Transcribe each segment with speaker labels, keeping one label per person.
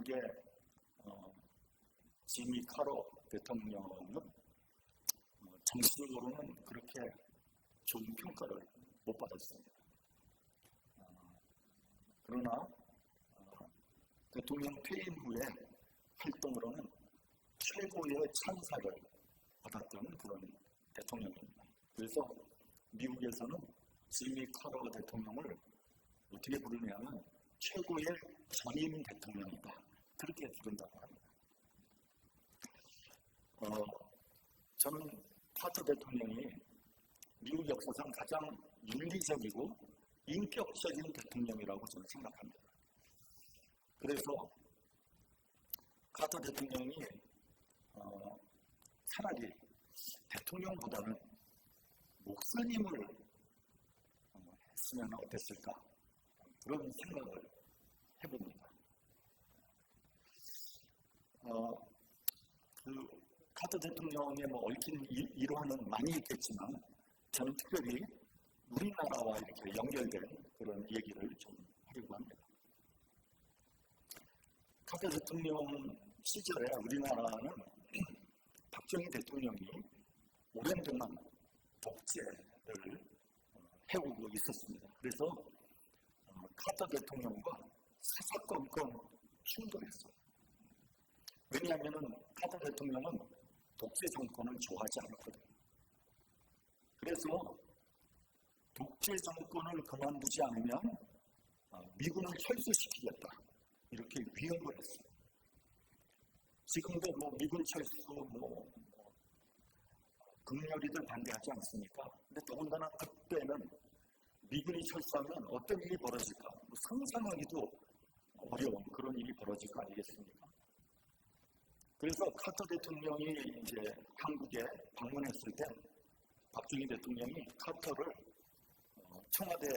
Speaker 1: 미국의 지미 카터 대통령은 정치적으로는 그렇게 좋은 평가를 못 받았습니다. 그러나 대통령 퇴임 후에 활동으로는 최고의 찬사를 받았던 그런 대통령입니다. 그래서 미국에서는 지미 카터 대통령을 어떻게 부르냐면 최고의 전임 대통령이다. 그렇게 부른다고 합니다. 저는 카터 대통령이 미국 역사상 가장 윤리적이고 인격적인 대통령이라고 저는 생각합니다. 그래서 카터 대통령이 차라리 대통령보다는 목사님을 했으면 어땠을까? 그런 생각을 해봅니다. 카터 대통령의 얽힌 일화는 많이 있겠지만 저는 특별히 우리나라와 이렇게 연결된 그런 얘기를 좀 하려고 합니다. 카터 대통령 시절에 우리나라는 박정희 대통령이 오랜 동안 독재를 해오고 있었습니다. 그래서 카터 대통령과 사사건건 충돌했어요. 왜냐하면 카터 대통령은 독재 정권을 좋아하지 않거든요. 그래서 독재 정권을 그만두지 않으면 미군을 철수시키겠다. 이렇게 위협을 했어요. 지금도 미군 철수 극렬히들 반대하지 않습니까? 근데 더군다나 그때는 미군이 철수하면 어떤 일이 벌어질까? 상상하기도 어려운 그런 일이 벌어질 거 아니겠습니까? 그래서 카터 대통령이 이제 한국에 방문했을 때 박정희 대통령이 카터를 청와대에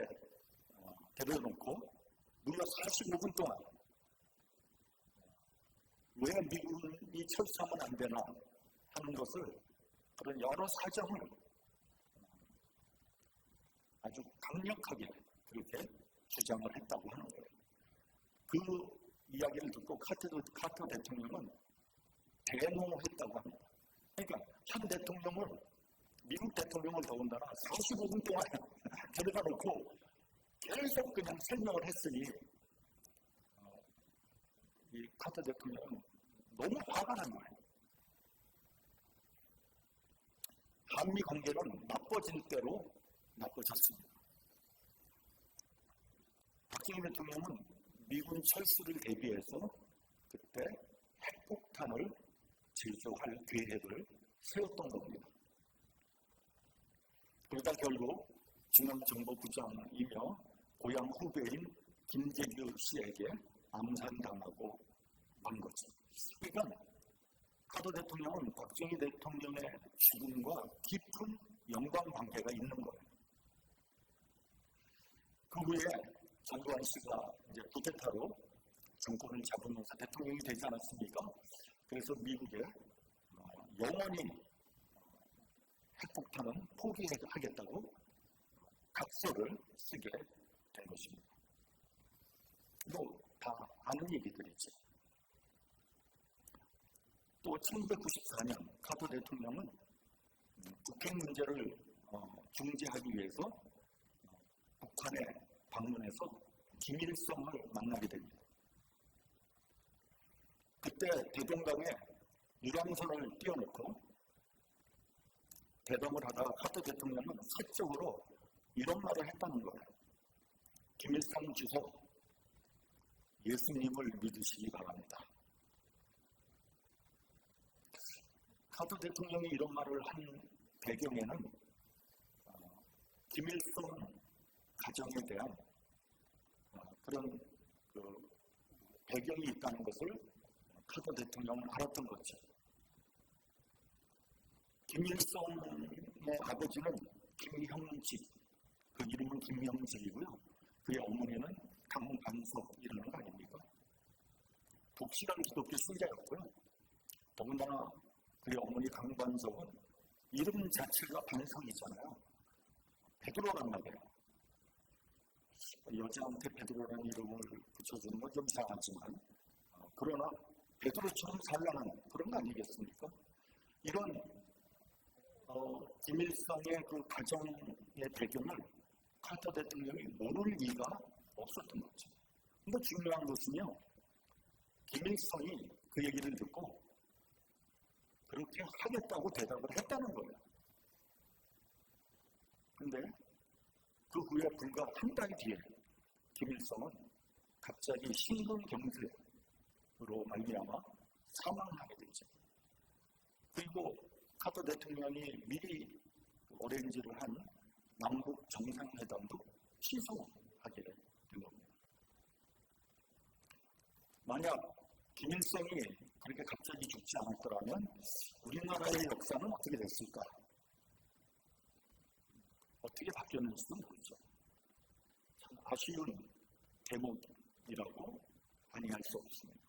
Speaker 1: 데려놓고 무려 45분 동안 왜 미군이 철수하면 안 되나 하는 것을 그런 여러 사정을 아주 강력하게 그렇게 주장을 했다고 하는 거예요. 그 이야기를 듣고 카터 대통령은 대노했다고 합니다. 그러니까 현 대통령을 미국 대통령을 더군다나 45분 동안 데려다 놓고 계속 그냥 설명을 했으니 이 카터 대통령은 너무 화가 난 거예요. 한미 관계는 나빠질 대로 나빠졌습니다. 박정희 대통령은 미군 철수를 대비해서 그때 핵폭탄을 제조할 계획을 세웠던 겁니다. 그러다 결국 중앙정보부장이며 고향 후배인 김재규 씨에게 암살당하고 만 거죠. 그러니까 카터 대통령은 박정희 대통령의 죽음과 깊은 연관관계가 있는 거예요. 그 후에 전두환 씨가 이제 쿠데타로 정권을 잡으면서 대통령이 되지 않았습니까? 그래서 미국에 영원히 핵폭탄은 포기하겠다고 각서를 쓰게 된 것입니다. 다 아는 얘기들이죠. 또 1994년 카터 대통령은 북핵 문제를 중재하기 위해서 북한에 방문해서 김일성을 만나게 됩니다. 그때 대동강에 유람선을 띄워놓고 대담을 하다가 카터 대통령은 사적으로 이런 말을 했다는 거예요. 김일성 주석, 예수님을 믿으시기 바랍니다. 카터 대통령이 이런 말을 한 배경에는 김일성 가정에 대한 그런 배경이 있다는 것을 카터 대통령은 알았던 거죠. 김일성의 아버지는 김형직, 그 이름은 김형직이고요. 그의 어머니는 강반석이라는 거 아닙니까? 독실한 기독교 신자였고요. 더군다나 그의 어머니 강반석은 이름 자체가 반석이잖아요. 베드로란 말이에요. 여자한테 베드로라는 이름을 붙여주는 건 좀 이상하지만 그러나 베드로처럼 살라는 그런 거 아니겠습니까? 이런 김일성의 그 가정의 배경을 카터 대통령이 모를 리가 없었던 거죠. 근데 중요한 것은요, 김일성이 그 얘기를 듣고 그렇게 하겠다고 대답을 했다는 거예요. 근데 그 후에 불과 한 달 뒤에 김일성은 갑자기 심근경색으로 말미암아 사망하게 되죠. 그리고 카터 대통령이 미리 어레인지를 한 남북 정상회담도 취소하게 된 겁니다. 만약 김일성이 그렇게 갑자기 죽지 않았더라면 우리나라의 역사는 어떻게 됐을까? 어떻게 바뀌었는지도 모르죠. 참 아쉬운 대목이라고 아니할 수 없습니다.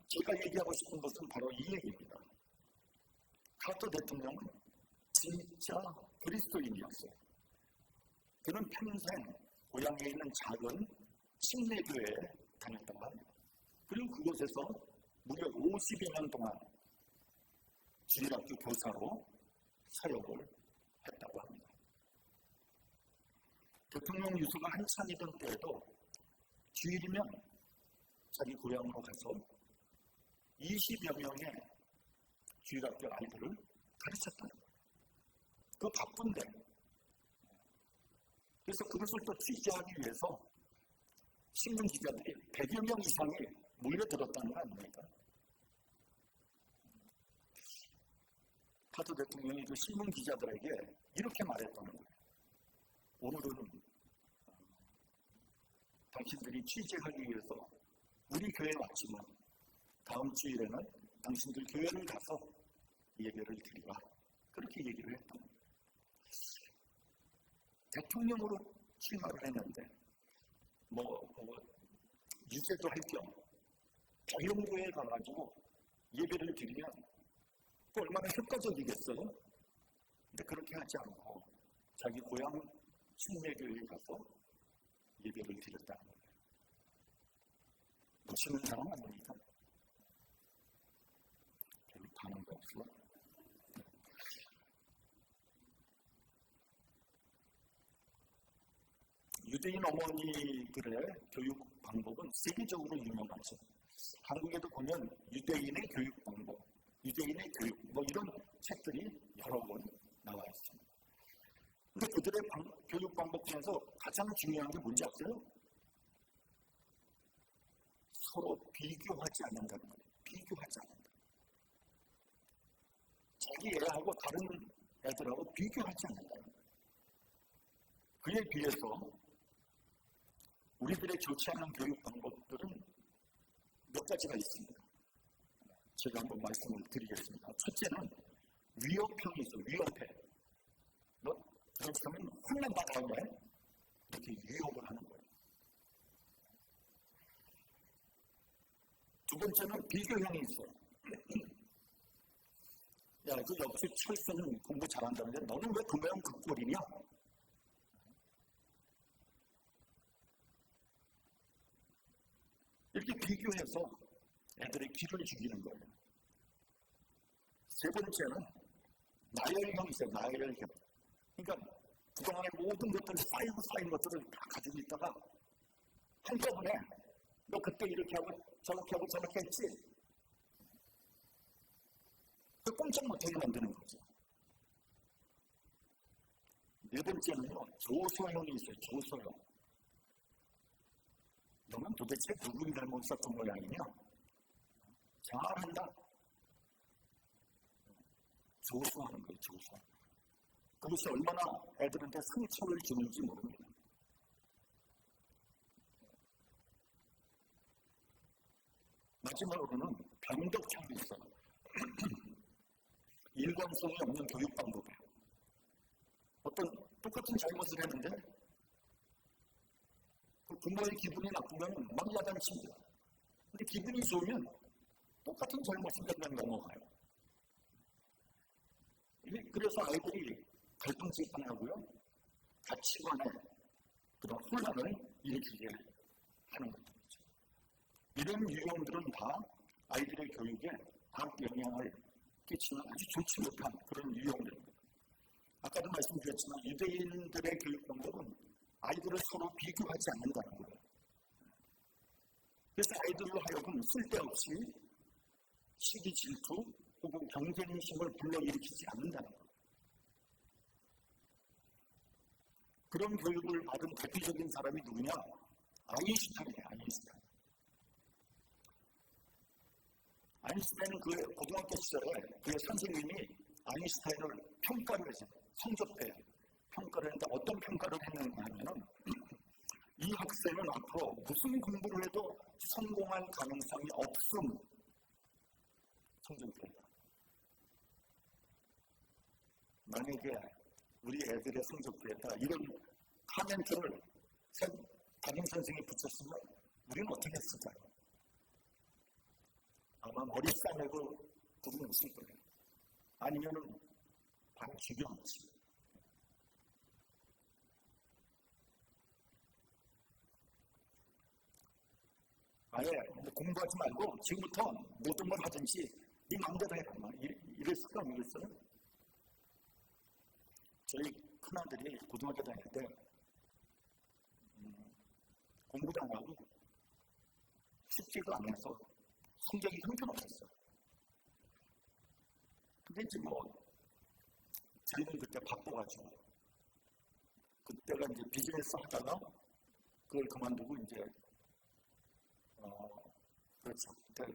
Speaker 1: 제가 얘기하고 싶은 것은 바로 이 얘기입니다. 카터 대통령은 진짜 그리스도인이었어요. 그는 평생 고향에 있는 작은 침례교회에 다녔다고 합니다. 그리고 그곳에서 무려 50여 년 동안 주일학교 교사로 사역을 했다고 합니다. 대통령 유서가 한참이던 때에도 주일이면 자기 고향으로 가서 20여 명의 주일학교 아이들을 가르쳤다는 거예요. 그 바쁜데. 그래서 그것을 또 취재하기 위해서 신문 기자들이 100여 명 이상이 몰려들었다는 거 아닙니까? 카터 대통령이 그 신문 기자들에게 이렇게 말했다는 거예요. 오늘은 당신들이 취재하기 위해서 우리 교회에 왔지만 다음 주일에는 당신들 교회를 가서 예배를 드리라. 그렇게 얘기를 했던 거예요. 대통령으로 출마를 했는데 유죄도 할 겸 자유교회에 가가지고 예배를 드리면 또 얼마나 효과적이겠어요? 근데 그렇게 하지 않고 자기 고향 침례교회에 가서 예배를 드렸다는 거예요. 멋있는 사람 아닙니까? 별로 반응도 없어. 유대인 어머니들의 교육 방법은 세계적으로 유명하죠. 한국에도 보면 유대인의 교육 방법, 유대인의 교육, 이런 책들이 여러 권 나와 있습니다. 근데 그들의 교육 방법 중에서 가장 중요한 게 뭔지 아세요? 서로 비교하지 않는다는 거예요. 비교하지 않는다. 자기 애하고 다른 애들하고 비교하지 않는다는 거예요. 그에 비해서 우리들의 좋지 않은 교육 방법들은 몇 가지가 있습니다. 제가 한번 말씀을 드리겠습니다. 첫째는 위협형이 있어요. 위협해. 너 그렇다면 혼난다 다음에 이렇게 위협을 하는 거예요. 두 번째는 비교형이 있어요. 야, 그 역시 철수는 공부 잘한다는데 너는 왜 그 모양 그 꼴이냐? 이렇게 비교해서 애들의 기를 죽이는 거예요. 세 번째는 나열형이 있어요. 나열형. 그러니까 그동안의 모든 것들을 쌓인 것들을 다 가지고 있다가 한꺼번에 너 그때 이렇게 하고 저렇게 했지? 그 꼼짝 못하게 만드는 거죠. 네 번째는요. 조소형이 있어요. 조소형. 너는 도대체 누구를 잘못 썼던 모양이냐? 잘한다. 조소하는 거예요. 조소. 그것이 얼마나 애들한테 상처를 주는지 모릅니다. 마지막으로는 변덕형이 있어요. 일관성이 없는 교육 방법이에요. 어떤 똑같은 잘못을 했는데 그 부모의 기분이 나쁘면 막 야단칩니다. 근데 기분이 좋으면 똑같은 잘못을 그냥 넘어가요. 그래서 아이들이 갈등질환하고요. 가치관에 그런 혼란을 일으키게 하는 것들이죠. 이런 유형들은 다 아이들의 교육에 다 영향을 끼치는 아주 좋지 못한 그런 유형들입니다. 아까도 말씀드렸지만 유대인들의 교육 방법은 아이들을 서로 비교하지 않는다는 거예요. 그래서 아이들로 하여금 쓸데없이 시기 질투 혹은 경쟁심을 불러일으키지 않는다는 거예요. 그런 교육을 받은 대표적인 사람이 누구냐? 아인슈타인이에요. 아인슈타인은 그 고등학교 시절에 그의 선생님이 아인슈타인을 평가를 했어요. 성적대 평가를 했는데 어떤 평가를 했는가 하면은 이 학생은 앞으로 무슨 공부를 해도 성공할 가능성이 없음. 성적대다. 만약에 우리 애들의 성적대에다 이런 카멘트를 담임 선생님이 붙였으면 우리는 어떻게 했을까요? 아마 머리 싸매고 구분 없을 거예요. 아니면은 바로 죽여놓지. 아예 공부하지 말고 지금부터 모든 걸 하든지 네 마음대로 해라. 이랬을까? 이랬어요? 저희 큰아들이 고등학교 다닐 때 공부도 안 하고 숙제도 안 해서 성적이 형편없었어요. 근데 이제 저희는 그때 바빠가지고 그때가 이제 비즈니스 하다가 그걸 그만두고 이제 그렇죠. 그때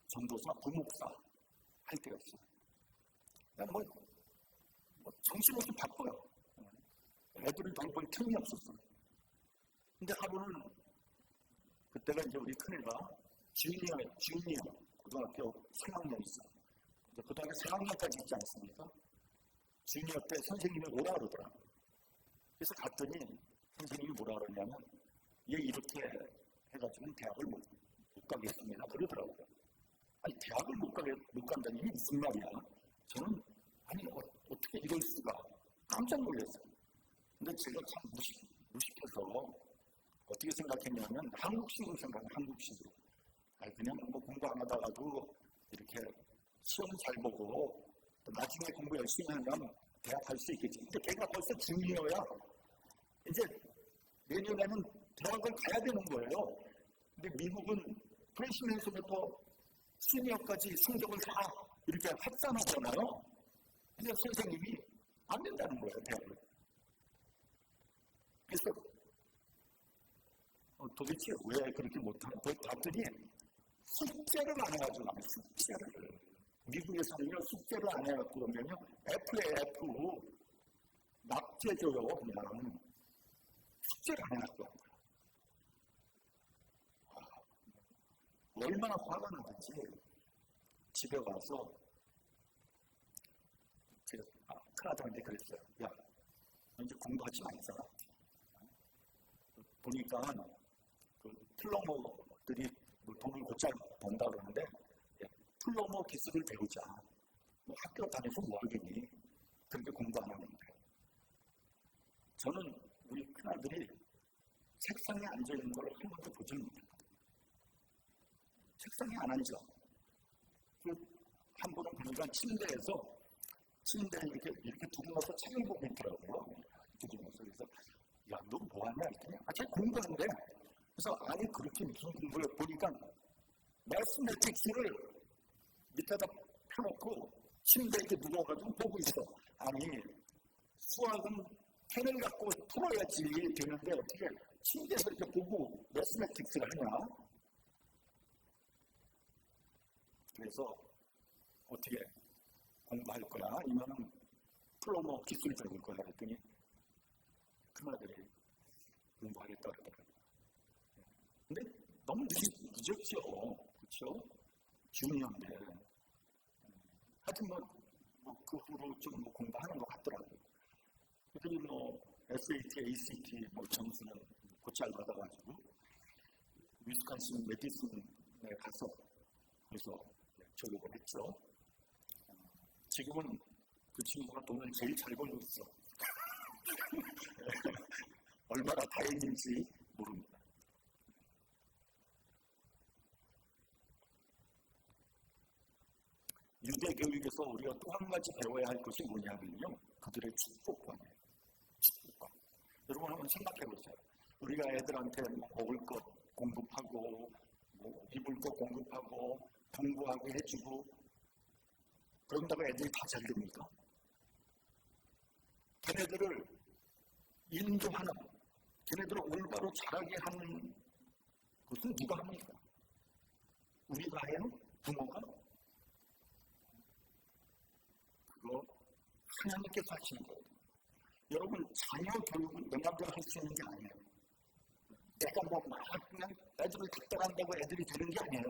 Speaker 1: 전도사, 부목사 할 때였어요. 그냥 정신없이 바빠요. 애들을 돌볼 틈이 없었어요. 근데 하루는 그때가 이제 우리 큰애가 주니어 고등학교 3학년 있어. 고등학교 4학년까지 있지 않습니까? 주니어 때 선생님이 오라 그러더라고요. 그래서 갔더니 선생님이 뭐라 그러냐면 얘 이렇게 해가지고는 대학을 못 가겠습니다. 그러더라고요. 아니 대학을 못 간다니 이게 무슨 말이야? 저는 아니 어떻게 이럴 수가 깜짝 놀랐어요. 근데 제가 참 무식해서 어떻게 생각했냐면 한국식으로 생각해요. 한국식으로. 그냥 공부 안 하다가도 이렇게 시험 잘 보고 나중에 공부 열심히 하면 대학 갈 수 있겠지. 근데 걔가 벌써 중이어야 이제 내년에는 대학을 가야 되는 거예요. 근데 미국은 프레시맨서부터 시니어까지 성적을 다 이렇게 합산하잖아요. 근데 선생님이 안 된다는 거예요, 대학을. 그래서 도대체 왜 그렇게 못하는 거예요? 봤더니 숙제를 안 해가지고 숙제를. 미국에서는요, 숙제를 안 해갖고 그러면요, F에 F, 납제줘요, 그냥. 숙제를 안 해갖고. 얼마나 화가 나든지 집에 와서 제가 큰아들한테 그랬어요. 야, 너 이제 공부하지 말자. 보니까 플러머들이 돈을 곧잘 번다 그러는데 플러머 기술을 배우자. 학교 다녀서 뭐 하겠니? 그렇게 공부 안 하는데. 저는 우리 큰아들이 책상에 앉아있는 걸 한 번도 보지 못했어요. 책상에 안 앉아. 한 번은 보니까 침대에 이렇게 두고나서 책을 보고 있더라고요. 두고나서. 그래서, 야, 너 뭐하냐? 했더니, 쟤 공부하는데. 그래서, 아니, 그렇게 무슨 공부를 보니까, 매스매틱스를 밑에다 펴놓고, 침대에 이렇게 누워가지고 보고 있어. 아니, 수학은 펜을 갖고 풀어야지 되는데, 어떻게 침대에서 이렇게 보고 매스매틱스를 하냐? 그래서 어떻게 공부할 거야? 아니면은 플러머 기술 배울 거야? 했더니 큰아들이 공부하겠다 그러더라고요. 근데 너무 늦었죠. 그렇죠? 중요한데. 하여튼 그 후로 좀 공부하는 것 같더라고요. 그랬더니 SAT, ACT 점수는 곧잘 받아가지고 위스콘신 메디슨에 가서 그래서 졸업을 했죠. 지금은 그 친구가 돈을 제일 잘 벌고 있어. 얼마나 다행인지 모릅니다. 유대 교육에서 우리가 또 한 가지 배워야 할 것이 뭐냐면요, 그들의 축복관이에요. 축복관. 여러분 한번 생각해 보세요. 우리가 애들한테 먹을 것 공급하고, 입을 것 공급하고, 공부하게 해주고, 그런다고 애들이 다 잘 됩니까? 걔네들을 인도하는, 걔네들을 올바로 자라게 하는 것은 누가 합니까? 우리가 해요? 부모가? 그거 하나님께서 하시는 거예요. 여러분, 자녀 교육은 내 맘대로 할 수 있는 게 아니에요. 내가 막 그냥 애들을 닥달한다고 애들이 되는 게 아니에요.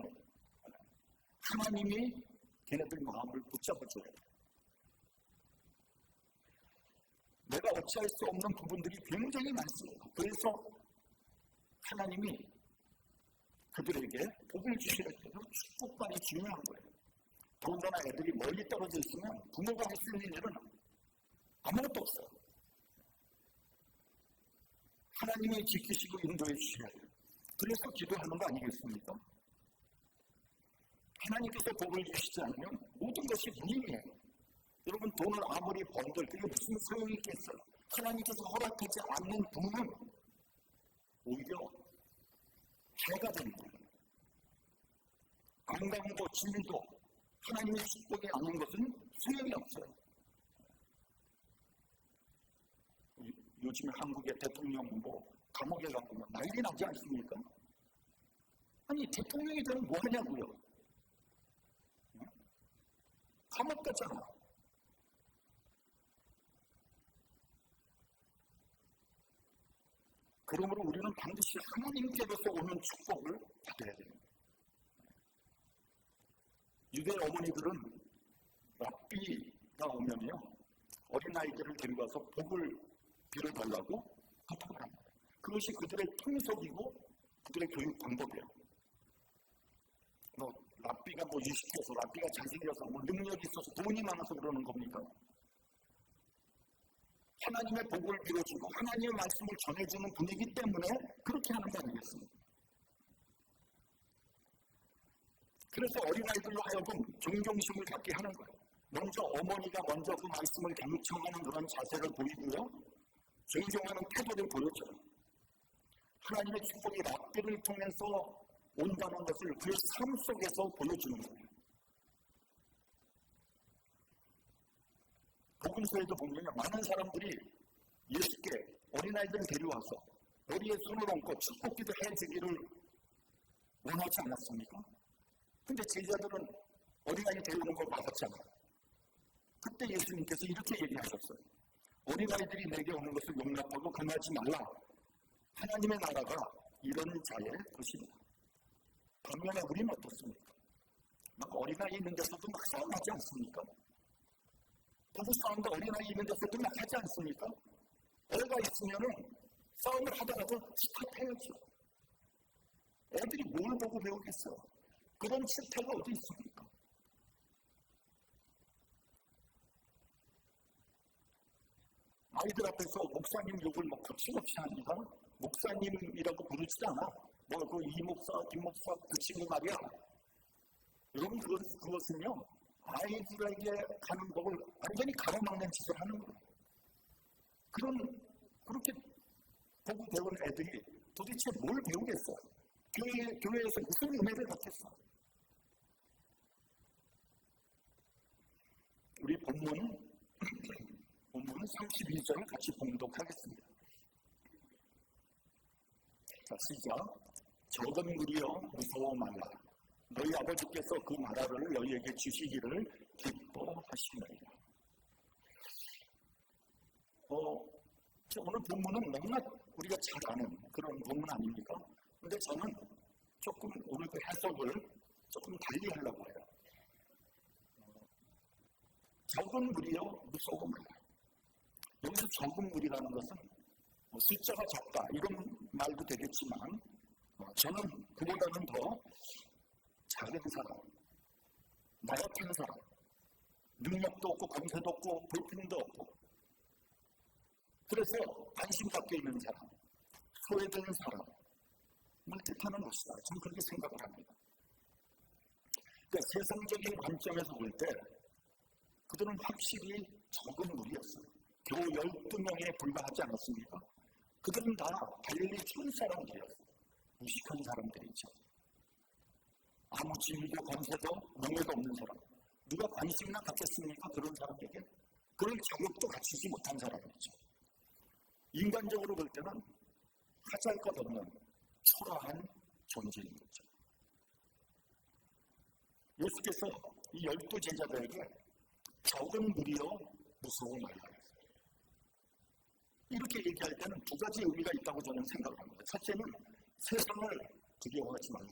Speaker 1: 하나님이 걔네들 마음을 붙잡아줘야 돼요. 내가 어찌할 수 없는 부분들이 굉장히 많습니다. 그래서 하나님이 그들에게 복을 주시는 축복관이 중요한 거예요. 더군다나 애들이 멀리 떨어져 있으면 부모가 할 수 있는 일은 아무것도 없어요. 하나님이 지키시고 인도해 주셔야 돼요. 그래서 기도하는 거 아니겠습니까? 하나님께서 복을 주시지 않으면 모든 것이 무의미해요. 여러분, 돈을 아무리 번들 그게 무슨 소용이 있겠어요? 하나님께서 허락하지 않는 부는 오히려 해가 되는 거예요. 건강도 진리도 하나님의 축복이 아닌 것은 소용이 없어요. 요즘에 한국의 대통령 감옥에 가면 난리 나지 않습니까? 아니, 대통령이 되면 뭐 하냐고요? 감옥 가잖아. 그러므로 우리는 반드시 하나님께로서 오는 축복을 받아야 됩니다. 유대 어머니들은 랍비가 오면요, 어린아이들을 데려가서 복을 빌어달라고 부탁을 합니다. 그것이 그들의 통속이고 그들의 교육 방법이에요. 랍비가 유식해서, 랍비가 잘생겨서, 능력이 있어서, 돈이 많아서 그러는 겁니까? 하나님의 복을 빌어주고 하나님의 말씀을 전해주는 분이기 때문에 그렇게 하는 거 아니겠습니까? 그래서 어린아이들로 하여금 존경심을 갖게 하는 거예요. 먼저 어머니가 먼저 그 말씀을 경청하는 그런 자세를 보이고요, 존경하는 태도를 보여줘요. 하나님의 축복이 랍비를 통해서 온다는 것을 그의 삶 속에서 보여주는 거예요. 복음서에도 보면 많은 사람들이 예수께 어린아이들을 데려와서 머리에 손을 얹고 축복기도 해주기를 원하지 않았습니까? 근데 제자들은 어린아이 데려오는 걸 막았잖아요. 그때 예수님께서 이렇게 얘기하셨어요. 어린아이들이 내게 오는 것을 용납하고 금하지 말라. 하나님의 나라가 이런 자의 것입니다. 반면에 우리는 어떻습니까? 막 어린아이 있는 데서도 막 싸움하지 않습니까? 부부싸움도 어린아이 있는 데서도 막 하지 않습니까? 애가 있으면은 싸움을 하더라도 스탑해야죠. 애들이 뭘 보고 배우겠어요? 그런 실태가 어디 있습니까? 아이들 앞에서 목사님 욕을 거침없이 합니다. 목사님이라고 부르지도 않아. 이 목사, 김 목사, 그 친구 말이야. 여러분, 그것은요, 아이들에게 가는 법을 완전히 가로막는 짓을 하는 거예요. 그렇게 보고 배운 애들이 도대체 뭘 배우겠어? 교회에서 무슨 은혜를 받겠어? 우리 본문은 32절을 같이 봉독하겠습니다. 자, 시작. 적은 무리여 무서워 말라. 너희 아버지께서 그 나라를 너희에게 주시기를 기뻐하시느니라. 오늘 본문은 너무나 우리가 잘 아는 그런 본문 아닙니까? 근데 저는 조금 오늘 그 해석을 조금 달리 하려고 해요. 적은 무리여 무서워 말라. 여기서 적은 무리라는 것은 숫자가 적다 이런 말도 되겠지만, 저는 그보다는 더 작은 사람, 나약한 사람, 능력도 없고 권세도 없고 볼품도 없고, 그래서 관심 밖에 있는 사람, 소외된 사람을 뜻하는 것이다. 저는 그렇게 생각을 합니다. 그러니까 세상적인 관점에서 볼 때 그들은 확실히 적은 무리였어요. 겨우 12명에 불과하지 않았습니까? 그들은 다 갈릴리 촌 사람들이었어요. 무식한 사람들이죠. 아무 지위도 권세도 명예도 없는 사람. 누가 관심이나 갖겠습니까? 그런 사람에게? 그런 자격도 갖추지 못한 사람이죠. 인간적으로 볼 때는 하잘 것 없는 초라한 존재인 거죠. 예수께서 이 12 제자들에게 적은 무리여 무서워 말라. 이렇게 얘기할 때는 두 가지 의미가 있다고 저는 생각을 합니다. 첫째는 세상을 두려워하지 말라.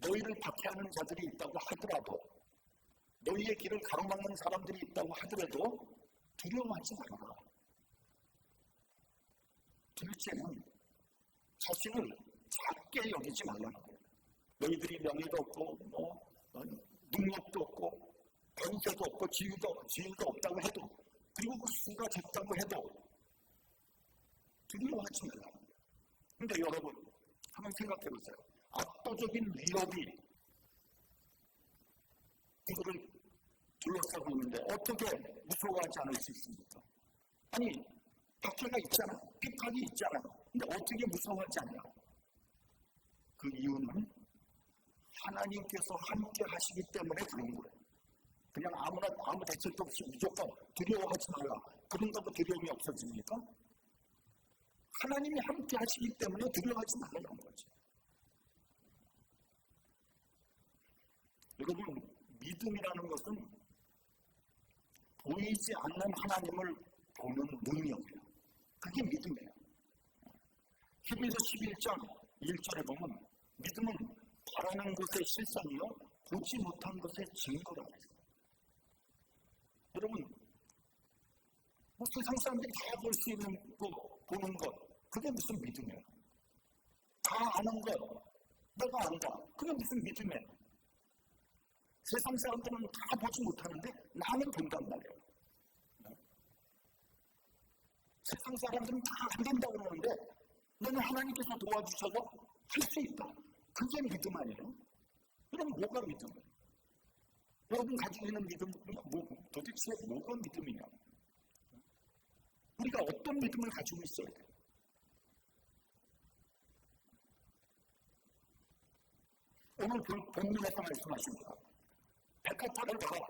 Speaker 1: 너희를 박해하는 자들이 있다고 하더라도, 너희의 길을 가로막는 사람들이 있다고 하더라도 두려워하지 말라. 둘째는 자신을 작게 여기지 말라는 거예요. 너희들이 명예도 없고 능력도 없고 권세도 없고 지위도 없다고 해도, 그리고 그 수가 적다고 해도 두려워하지 말라. 근데 여러분 한번 생각해 보세요. 압도적인 위협이 그들을 둘러싸고 있는데 어떻게 무서워하지 않을 수 있습니까? 아니, 박해가 있잖아, 핍박이 있잖아. 근데 어떻게 무서워하지 않냐? 그 이유는 하나님께서 함께 하시기 때문에 그런 거예요. 그냥 아무 대책도 없이 무조건 두려워하지 말라. 그런다고 두려움이 없어집니까? 하나님이 함께 하시기 때문에 두려워하지 말라는 거죠. 여러분, 믿음이라는 것은 보이지 않는 하나님을 보는 능력이에요. 그게 믿음이에요. 히브리서 11장 1절에 보면 믿음은 바라는 것의 실상이요 보지 못한 것의 증거라고 했어요. 여러분, 세상 사람들이 다 볼 수 있는 거, 보는 것, 그게 무슨 믿음이에요? 다 아는 것, 내가 안다, 그게 무슨 믿음이에요? 세상 사람들은 다 보지 못하는데 나는 본단 말이에요. 세상 사람들은 다 안 된다고 그러는데 너는 하나님께서 도와주셔서 할 수 있다. 그게 믿음 아니에요? 그럼 뭐가 믿음이에요? 여러분 가지고 있는 믿음, 도대체 뭐가 믿음이냐? 우리가 어떤 믿음을 가지고 있어야 돼요? 오늘 본문에서 말씀하십니다. 백합화를 봐라.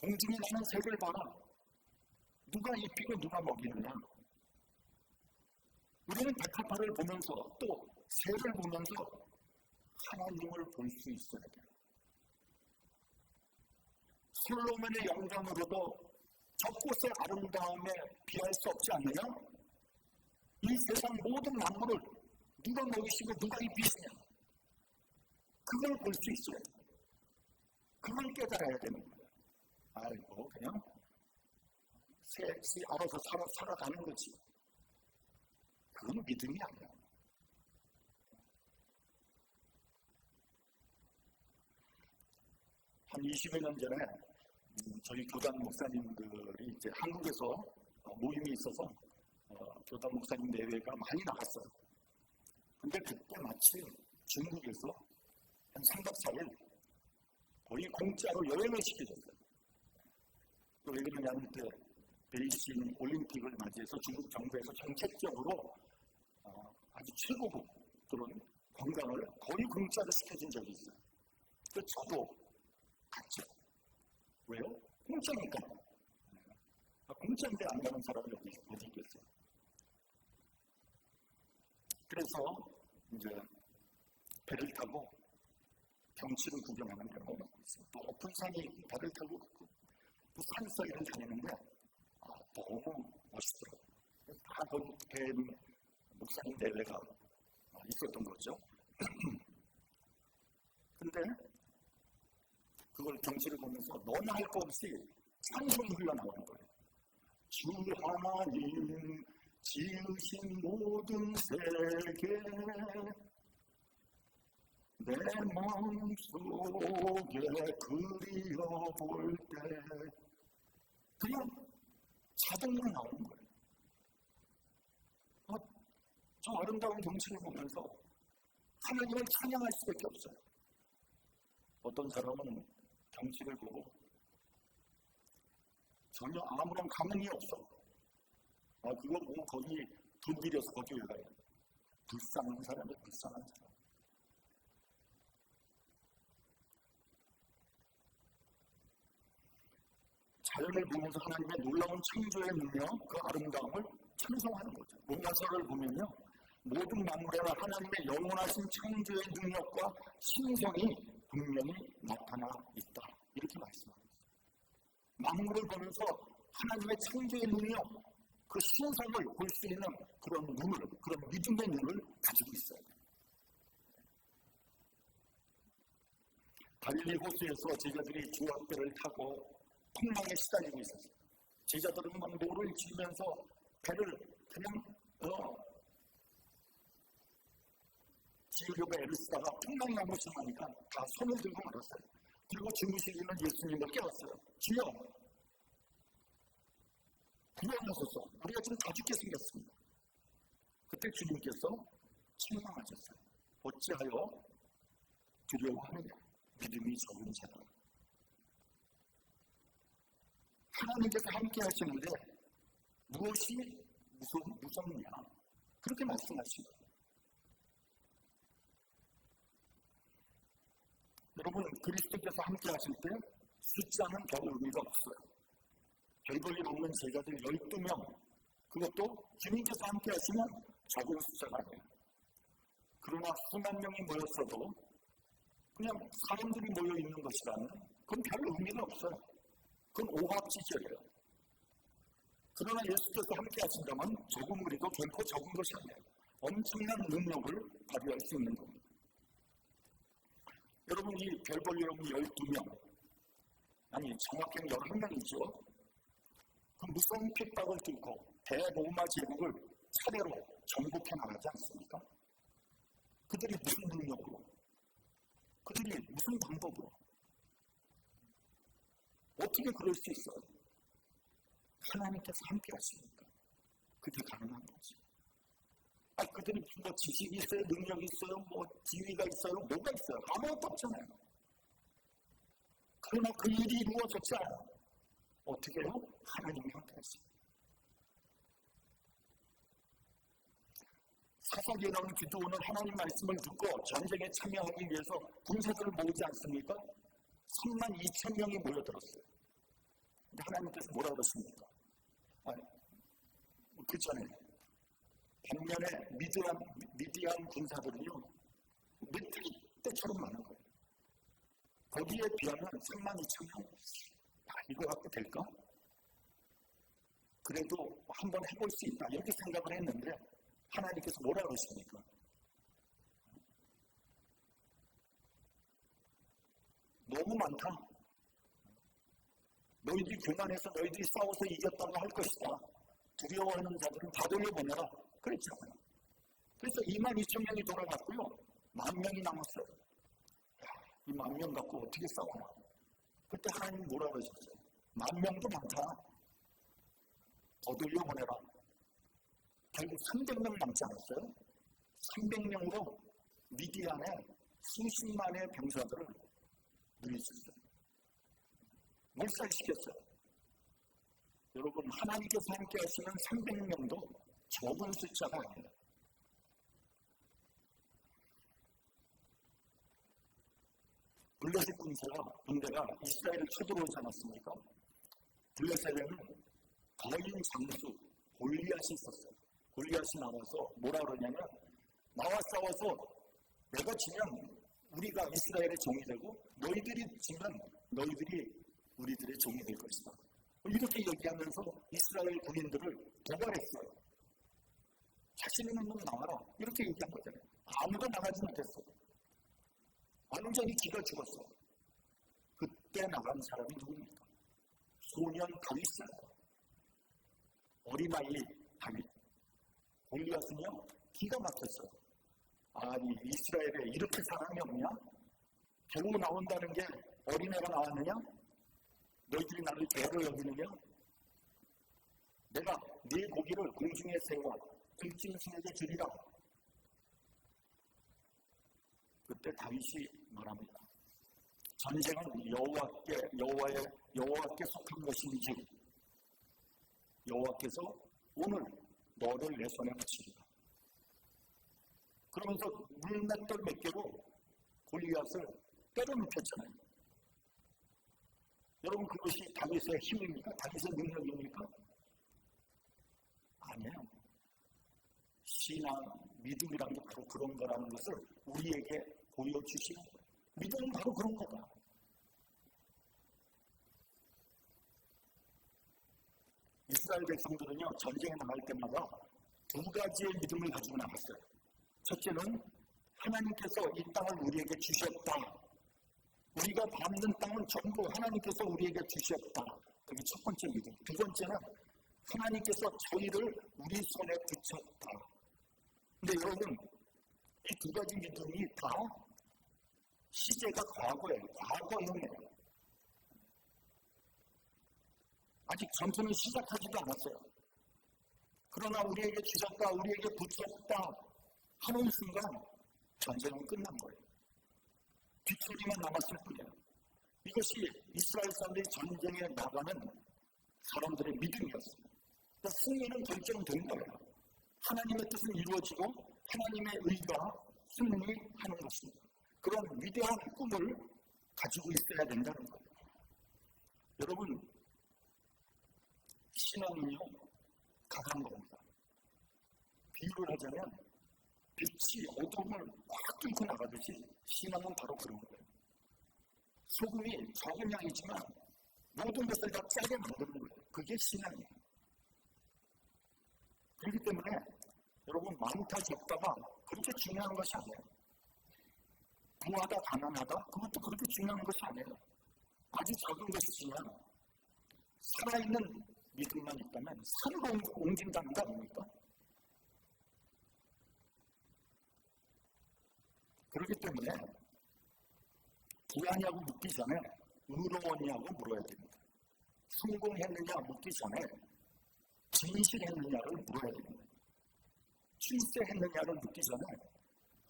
Speaker 1: 공중에 나는 새를 봐라. 누가 입히고 누가 먹이느냐? 우리는 백합화를 보면서 또 새를 보면서 하나님을 볼 수 있어야 돼요. 솔로몬의 영광으로도 저 꽃의 아름다움에 비할 수 없지 않느냐? 이 세상 모든 만물을 누가 먹이시고 누가 입히시냐? 그걸 볼 수 있어야 돼요. 그걸 깨달아야 되는 거예요. 아이고, 그냥 셋이 알아서 살아가는 거지. 그건 믿음이 아니야. 한 20여 년 전에 저희 교단 목사님들이 이제 한국에서 모임이 있어서 교단 목사님 대회가 많이 나갔어요. 근데 그때 마침 중국에서 한 3박 4일 거의 공짜로 여행을 시켜줬어요. 왜 그러냐면 그때 베이징 올림픽을 맞이해서 중국 정부에서 정책적으로 아주 최고급 그런 관광을 거의 공짜로 시켜준 적이 있어요. 그래서 저도 갔죠. 왜요? 공짜니까. 공짜인데 안 가는 사람이 어디 있겠어요. 그래서 이제 배를 타고 경치를 구경하는 경우가 있어요. 또 높은 산이 배를 타고 그 산사이를 다니는데 너무 멋있더라고요. 다 거기 배 목사님 대회가 있었던 거죠. 근데 그걸 경치를 보면서 너나 할 거 없이 찬송이 흘러나오는 거예요. 주 하나님 지으신 모든 세계 내 마음속에 그리워볼 때 그냥 자동으로 나오는 거예요. 저 아름다운 경치를 보면서 하나님을 찬양할 수밖에 없어요. 어떤 사람은 경치를 보고 전혀 아무런 감흥이 없어. 그거 뭐 거기 돈 들여서 거기 왜 가요? 불쌍한 사람이에요, 불쌍한 사람. 자연을 보면서 하나님의 놀라운 창조의 능력, 그 아름다움을 찬송하는 거죠. 로마서를 보면요, 모든 만물에는 하나님의 영원하신 창조의 능력과 신성이 분명히 나타나 있다. 이렇게 말씀합니다. 만물을 보면서 하나님의 창조의 능력, 그 신성을 볼 수 있는 그런 눈을, 그런 믿음의 눈을 가지고 있어요. 갈릴리 호수에서 제자들이 주악배를 타고 풍랑에 시달리고 있었어요. 제자들은 막 노를 지면서 배를 그냥 지으려고 애를 쓰다가 풍랑이 너무 심하니까 다 손을 들고 말았어요. 그리고 주무시기는 예수님을 깨웠어요. 주여, 구원하소서. 우리가 지금 다 죽게 생겼습니다. 그때 주님께서 책망하셨어요. 어찌하여 두려워하느냐? 믿음이 적은 자라. 하나님께서 함께 하시는데 무엇이 무섭냐? 그렇게 말씀하십니다. 여러분, 그리스도께서 함께 하실 때 숫자는 별 의미가 없어요. 별 볼 일 없는 제자들 12명, 그것도 주님께서 함께 하시면 적은 숫자가 아니에요. 그러나 수만 명이 모였어도 그냥 사람들이 모여 있는 것이라면 그건 별 의미가 없어요. 그건 오합지졸이에요. 그러나 예수께서 함께 하신다면 적은 무리도 결코 적은 것이 아니에요. 엄청난 능력을 발휘할 수 있는 겁니다. 여러분, 이 별 볼 일 없는 12명, 아니 정확히는 11명이죠. 그 무서운 핍박을 뚫고 대로마 제국을 차례로 정복해 나가지 않습니까? 그들이 무슨 능력으로, 그들이 무슨 방법으로, 어떻게 그럴 수 있어요? 하나님께서 함께 하시니까 그게 가능한 거지. 그들이 무슨 뭐 지식이 있어요, 능력이 있어요, 뭐 지위가 있어요, 뭐가 있어요? 아무것도 없잖아요. 그러나 그 일이 이루어졌지 않아요. 어떻게 해요? 하나님이 함께 하십니다. 사사기에 나오는 기드온은 하나님 말씀을 듣고 전쟁에 참여하기 위해서 군사들을 모으지 않습니까? 32,000명이 모여들었어요. 근데 하나님께서 뭐라 그러십니까? 그 전에 반면에 미디안 군사들은요, 메뚜기 떼처럼 많은 거예요. 거기에 비하면 32,000명, 이거 갖고 될까? 그래도 한번 해볼 수 있다, 이렇게 생각을 했는데 하나님께서 뭐라 그러십니까? 너무 많다. 너희들이 교만해서 너희들이 싸워서 이겼다고 할 것이다. 두려워하는 자들은 다 돌려보내라. 그랬잖아요. 그래서 22,000명이 돌아갔고요. 10,000명이 남았어요. 이 10,000명 갖고 어떻게 싸우나. 그때 하나님 뭐라 그러셨어요? 10,000명도 많다. 더 돌려보내라. 결국 300명 남지 않았어요? 300명으로 미디안에 수십만의 병사들을 물리쳤어요. 몰살시켰어요. 여러분, 하나님께서 함께 하시는 300명도 적은 숫자가 아니에요. 블레셋 군대가 이스라엘을 쳐들어오지 않았습니까? 블레셋에는 거인 장수 골리앗이 있었어요. 골리앗이 나와서 뭐라 그러냐면, 나와 싸워서 내가 지면 우리가 이스라엘의 종이 되고 너희들이 지면 너희들이 우리들의 종이 될 것이다. 이렇게 얘기하면서 이스라엘 군인들을 도발했어요. 자신 있는 놈 나와라. 이렇게 얘기한 거잖아요. 아무도 나가지 못했어요. 완전히 기가 죽었어. 그때 나간 사람이 누굽니까? 소년 다윗이에요. 어린아이 다윗. 골리앗은요, 기가 막혔어요. 아니, 이스라엘에 이렇게 사람이 없냐? 겨우 나온다는 게 어린애가 나왔느냐? 너희들이 나를 개로 여기느냐? 내가 네 고기를 공중에 세워 들짐승에게 주리라. 그때 다윗이 말합니다. 전쟁은 여호와께 속한 것인지 여호와께서 오늘 너를 내 손에 바치리라. 그러면서 물맷돌 몇 개로 골리앗을 때려 눕혔잖아요. 여러분, 그것이 다윗의 힘입니까? 다윗의 능력입니까? 아니에요. 신앙, 믿음이란 게 바로 그런 거라는 것을 우리에게 보여주시는 거예요. 믿음은 바로 그런 거다. 이스라엘 백성들은요, 전쟁에 나갈 때마다 두 가지의 믿음을 가지고 나갔어요. 첫째는 하나님께서 이 땅을 우리에게 주셨다. 우리가 밟는 땅은 전부 하나님께서 우리에게 주셨다. 그게 첫 번째 믿음. 두 번째는 하나님께서 저희를 우리 손에 붙였다. 근데 여러분, 이 두 가지 믿음이 다 시제가 과거예요. 과거형이에요. 아직 전투는 시작하지도 않았어요. 그러나 우리에게 주셨다, 우리에게 붙였다 하는 순간 전쟁은 끝난 거예요. 뒷소리만 남았을 뿐이에요. 이것이 이스라엘 사람들이 전쟁에 나가는 사람들의 믿음이었어요. 그러니까 승리는 결정된 거예요. 하나님의 뜻은 이루어지고 하나님의 의가 승리하는 것입니다. 그런 위대한 꿈을 가지고 있어야 된다는 거예요. 여러분, 신앙은요, 강한 겁니다. 비유를 하자면 빛이 어둠을 확 뚫고 나가듯이 신앙은 바로 그런 거예요. 소금이 적은 양이지만 모든 것을 다 짜게 만드는 거예요. 그게 신앙이에요. 그렇기 때문에 여러분, 많다 적다가 그렇게 중요한 것이 아니에요. 부하다 가난하다 그것도 그렇게 중요한 것이 아니에요. 아주 적은 것이지만 살아있는 믿음만 있다면 산으로 옮긴다는 거 아닙니까? 그렇기 때문에 부하냐고 묻기 전에 의로웠냐고 물어야 됩니다. 성공했느냐 묻기 전에 진실했느냐를 물어야 됩니다. 출세했느냐를 묻기 전에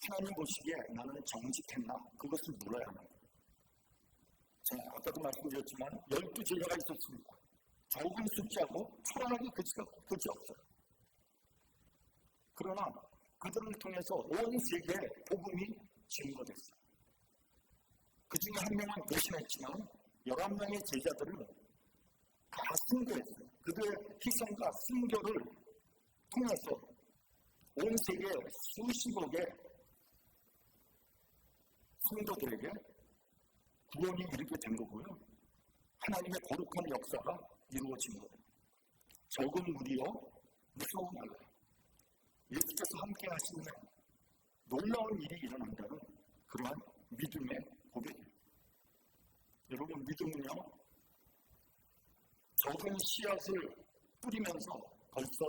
Speaker 1: 하나님 보시기에 나는 정직했나 그것을 물어야 합니다. 제가 아까도 말씀드렸지만 12제자가 있었습니다. 적은 숫자고 초라하게 끝이 없어요. 그러나 그들을 통해서 온 세계에 복음이 증거됐어요. 그 중에 한 명은 배신했지만 11명의 제자들을 다 순교했어요. 그들의 희생과 순교를 통해서 온 세계 수십억의 성도들에게 구원이 이르게 된 거고요. 하나님의 거룩한 역사가 이루어진 거예요. 적은 무리여 무서운 말로 예수께서 함께 하시는 놀라운 일이 일어난다는 그러한 믿음의 고백이에요. 여러분, 믿음은요, 적은 씨앗을 뿌리면서 벌써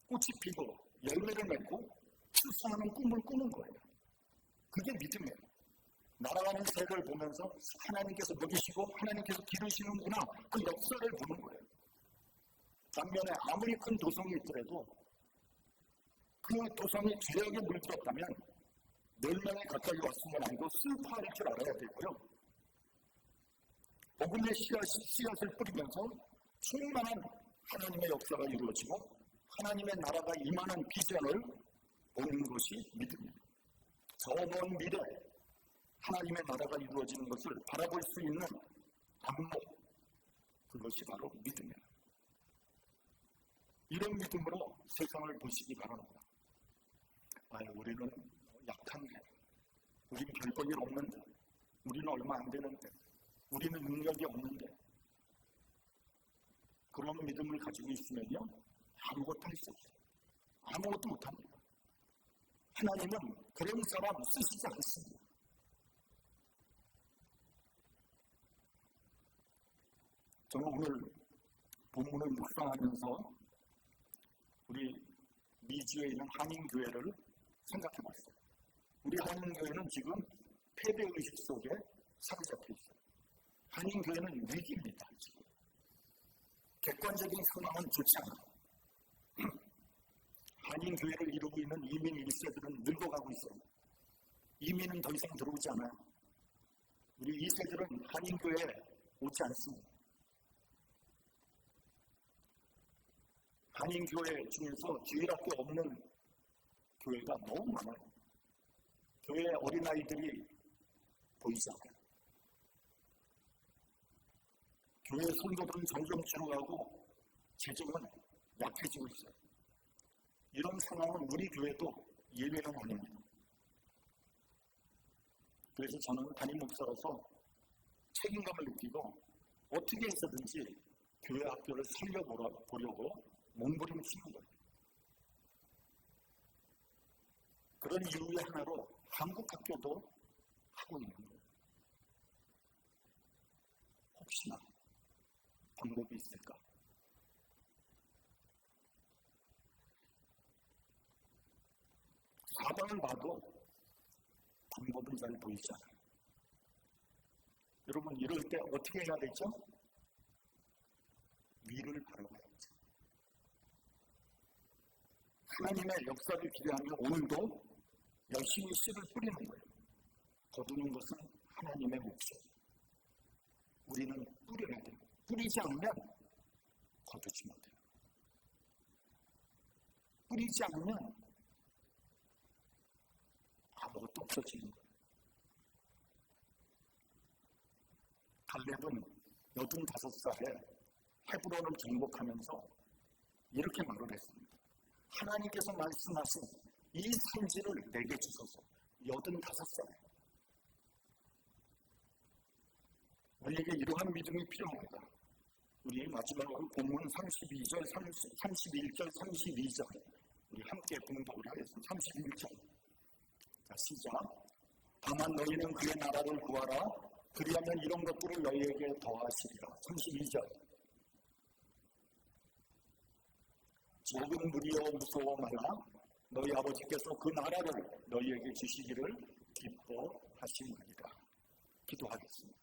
Speaker 1: 꽃이 피고 열매를 맺고 출산하는 꿈을 꾸는 거예요. 그게 믿음이에요. 날아가는 새를 보면서 하나님께서 먹이시고 하나님께서 기르시는구나 그 역사를 보는 거예요. 반면에 아무리 큰 도성이 있더라도 그 도성이 죄악에 물들었다면 멸망에 가까이 왔으면 알고 슬퍼할 줄 알아야 되고요. 복음의 씨앗을 뿌리면서 충만한 하나님의 역사가 이루어지고 하나님의 나라가 임하는 비전을 보는 것이 믿음입니다. 저 먼 미래 하나님의 나라가 이루어지는 것을 바라볼 수 있는 안목, 그것이 바로 믿음이에요. 이런 믿음으로 세상을 보시기 바랍니다. 우리는 약한데, 우리는 별 볼일 없는데, 우리는 얼마 안 되는데, 우리는 능력이 없는데, 그런 믿음을 가지고 있으면요, 아무것도 할 수 없어요. 아무것도 못합니다. 하나님은 그런 사람 쓰시지 않습니다. 저는 오늘 본문을 묵상하면서 우리 미주에 있는 한인교회를 생각해 봤어요. 우리 한인교회는 지금 패배의식 속에 사로잡혀 있어요. 한인교회는 위기입니다. 지금. 객관적인 상황은 좋지 않아요. 한인교회를 이루고 있는 이민 1세들은 늙어가고 있어요. 이민은 더 이상 들어오지 않아요. 우리 2세들은 한인교회에 오지 않습니다. 한인교회 중에서 주일학교 없는 교회가 너무 많아요. 교회 어린아이들이 보이지 않아요. 교회 성도들은 점점 줄어가고 재정은 약해지고 있어요. 이런 상황은 우리 교회도 예외는 아닙니다. 그래서 저는 담임 목사로서 책임감을 느끼고 어떻게 해서든지 교회 학교를 살려보려고 몸부림치는 거예요. 그런 이유의 하나로 한국 학교도 하고 있는 거예요. 혹시나 방법이 있을까? 사방을 봐도 방법은 잘 보이지 않아요. 여러분, 이럴 때 어떻게 해야 되죠? 위를 바라봐야죠. 하나님의 역사를 기대하며 오늘도 열심히 씨를 뿌리는 거예요. 거두는 것은 하나님의 몫이에요. 우리는 뿌려야 돼요. 뿌리지 않으면 거두지 못해요. 뿌리지 않으면 아무것도 없어지는 거예요. 갈렙은 85살에 헤브론을 정복하면서 이렇게 말을 했습니다. 하나님께서 말씀하신 이 산지를 내게 주소서. 85살에. 우리에게 이러한 믿음이 필요합니다. 우리 마지막으로 본문 32절, 31절, 32절 우리 함께 봉독을 하겠습니다. 31절. 자, 시작. 다만 너희는 그의 나라를 구하라. 그리하면 이런 것들을 너희에게 더하시리라. 32절. 적은 무리여 무서워 마라. 너희 아버지께서 그 나라를 너희에게 주시기를 기뻐하시느니라. 기도하겠습니다.